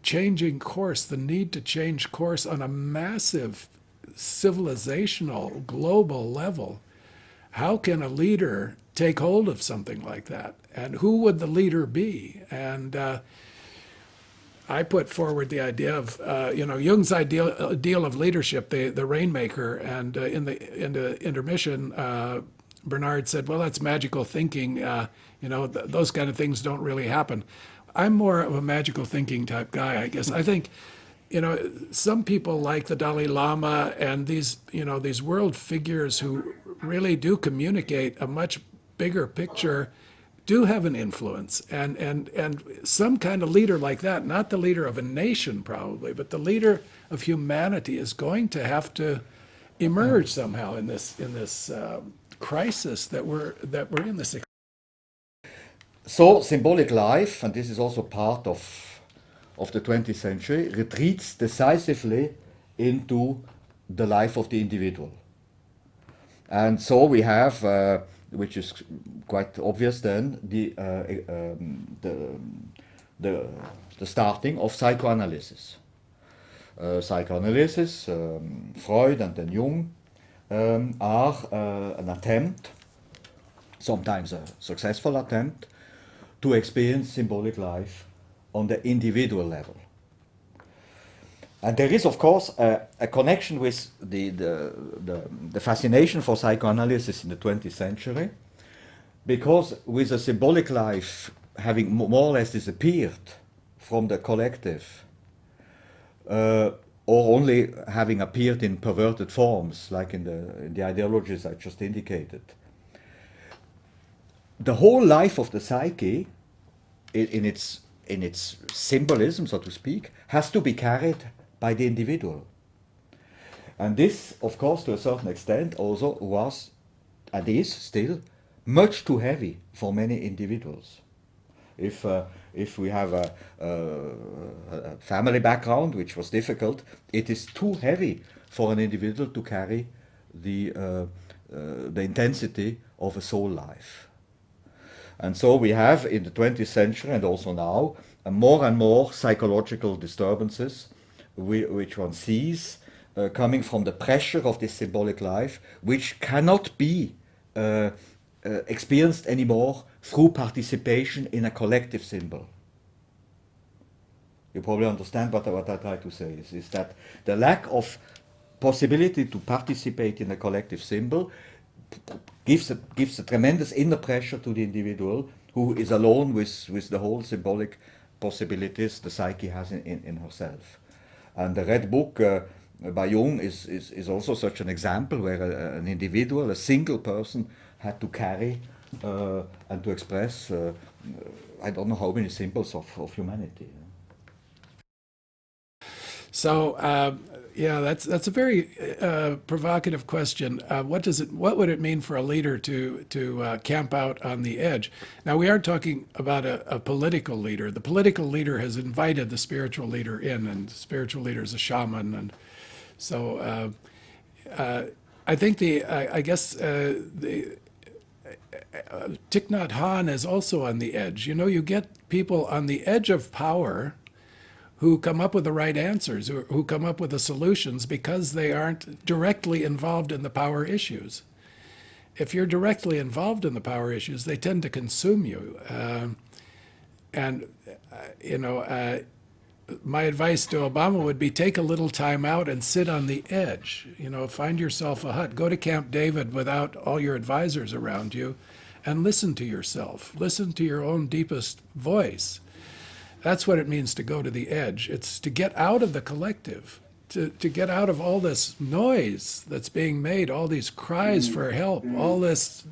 changing course, the need to change course on a massive civilizational, global level, how can a leader take hold of something like that? And who would the leader be? And I put forward the idea of, Jung's ideal of leadership, the rainmaker, and in the intermission, Bernard said, well, that's magical thinking. Those kind of things don't really happen. I'm more of a magical thinking type guy, I guess. I think, some people like the Dalai Lama and these world figures who really do communicate a much bigger picture do have an influence, and some kind of leader like that, not the leader of a nation probably, but the leader of humanity is going to have to emerge somehow in this crisis that we're in this. So symbolic life, and this is also part of the 20th century, retreats decisively into the life of the individual. And so we have, which is quite obvious then, the starting of psychoanalysis. Psychoanalysis, Freud and then Jung, are an attempt, sometimes a successful attempt, to experience symbolic life on the individual level. And there is, of course, a connection with the fascination for psychoanalysis in the 20th century, because with a symbolic life having more or less disappeared from the collective, or only having appeared in perverted forms, like in the ideologies I just indicated, the whole life of the psyche, in its symbolism, so to speak, has to be carried by the individual. And this, of course, to a certain extent also was, and is still, much too heavy for many individuals. If we have a family background, which was difficult, it is too heavy for an individual to carry the intensity of a soul life. And so we have in the 20th century and also now more and more psychological disturbances which one sees coming from the pressure of this symbolic life, which cannot be experienced anymore through participation in a collective symbol. You probably understand what I try to say is that the lack of possibility to participate in a collective symbol gives a tremendous inner pressure to the individual who is alone with the whole symbolic possibilities the psyche has in herself. And the Red Book by Jung is also such an example where an individual, a single person, had to carry and to express I don't know how many symbols of humanity. So that's a very provocative question. What would it mean for a leader to camp out on the edge? Now, we aren't talking about a political leader. The political leader has invited the spiritual leader in, and the spiritual leader is a shaman, and so I think I guess the Thich Nhat Hanh is also on the edge. You get people on the edge of power who come up with the right answers, who come up with the solutions because they aren't directly involved in the power issues. If you're directly involved in the power issues, they tend to consume you. My advice to Obama would be take a little time out and sit on the edge. Find yourself a hut. Go to Camp David without all your advisors around you and listen to yourself. Listen to your own deepest voice. That's what it means to go to the edge. It's to get out of the collective, to get out of all this noise that's being made, all these cries for help, all this,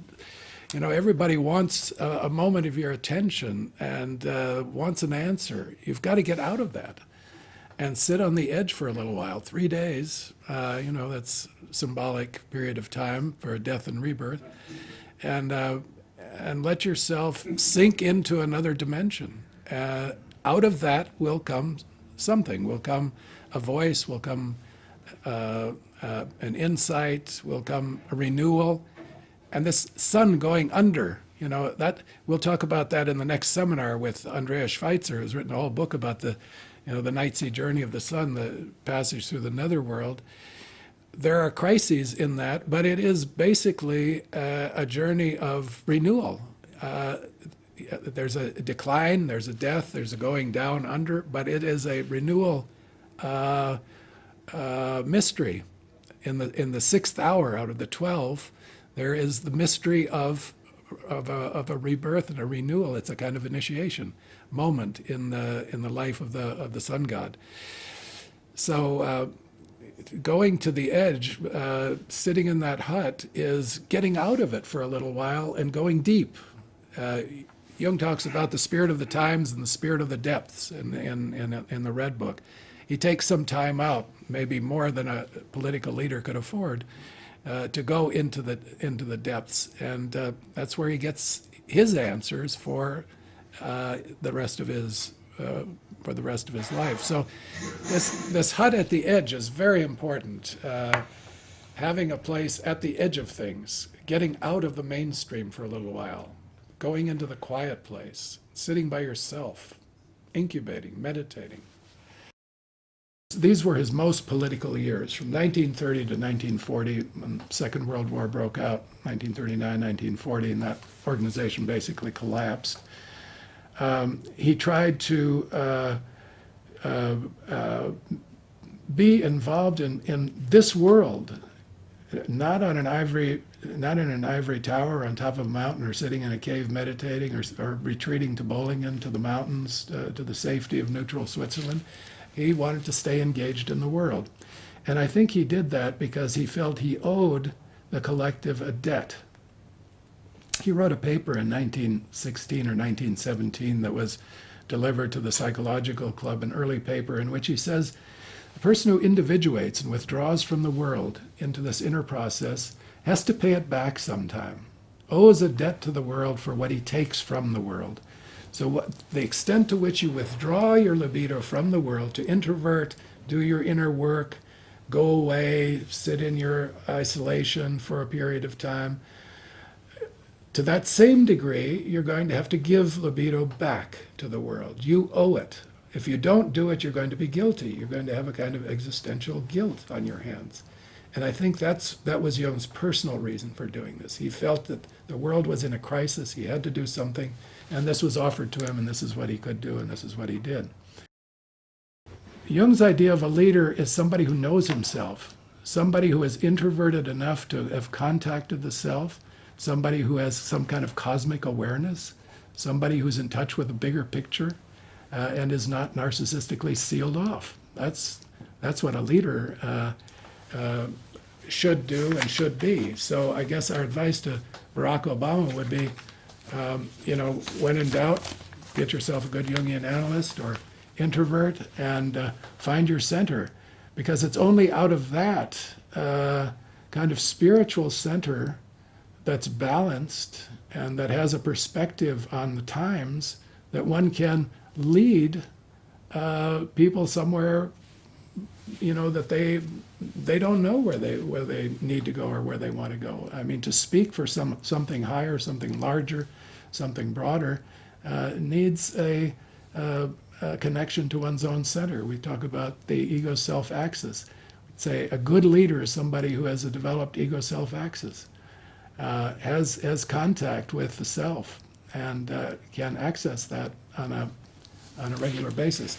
everybody wants a moment of your attention and wants an answer. You've got to get out of that and sit on the edge for a little while, 3 days, that's symbolic period of time for death and rebirth, and let yourself sink into another dimension. Out of that will come something, will come a voice, will come an insight, will come a renewal. And this sun going under, that we'll talk about that in the next seminar with Andreas Schweitzer, who's written a whole book about the the night sea journey of the sun, the passage through the netherworld. There are crises in that, but it is basically a journey of renewal. There's a decline, there's a death, there's a going down under, but it is a renewal mystery. In the 6th hour out of the 12, there is the mystery of a rebirth and a renewal. It's a kind of initiation moment in the life of the sun god. So going to the edge, sitting in that hut, is getting out of it for a little while and going deep. Jung talks about the spirit of the times and the spirit of the depths in the Red Book. He takes some time out, maybe more than a political leader could afford, to go into the depths, and that's where he gets his answers for the rest of his life. So this hut at the edge is very important. Having a place at the edge of things, getting out of the mainstream for a little while, going into the quiet place, sitting by yourself, incubating, meditating. These were his most political years, from 1930 to 1940, when the Second World War broke out, 1939, 1940, and that organization basically collapsed. He tried to be involved in this world, not in an ivory tower on top of a mountain, or sitting in a cave meditating, or retreating to Bollingen, to the mountains, to the safety of neutral Switzerland. He wanted to stay engaged in the world. And I think he did that because he felt he owed the collective a debt. He wrote a paper in 1916 or 1917 that was delivered to the Psychological Club, an early paper, in which he says, the person who individuates and withdraws from the world into this inner process has to pay it back sometime, owes a debt to the world for what he takes from the world. So the extent to which you withdraw your libido from the world, to introvert, do your inner work, go away, sit in your isolation for a period of time, to that same degree, you're going to have to give libido back to the world. You owe it. If you don't do it, you're going to be guilty. You're going to have a kind of existential guilt on your hands. And I think that was Jung's personal reason for doing this. He felt that the world was in a crisis, he had to do something, and this was offered to him, and this is what he could do, and this is what he did. Jung's idea of a leader is somebody who knows himself, somebody who is introverted enough to have contacted the self, somebody who has some kind of cosmic awareness, somebody who's in touch with a bigger picture, and is not narcissistically sealed off. That's what a leader should do and should be. So I guess our advice to Barack Obama would be, when in doubt, get yourself a good Jungian analyst or introvert and find your center, because it's only out of that kind of spiritual center that's balanced and that has a perspective on the times that one can lead people somewhere, that they don't know where they need to go or where they want to go. I mean, to speak for something higher, something larger, something broader, needs a connection to one's own center. We talk about the ego-self axis. We'd say a good leader is somebody who has a developed ego-self axis, has contact with the self, and can access that on a regular basis.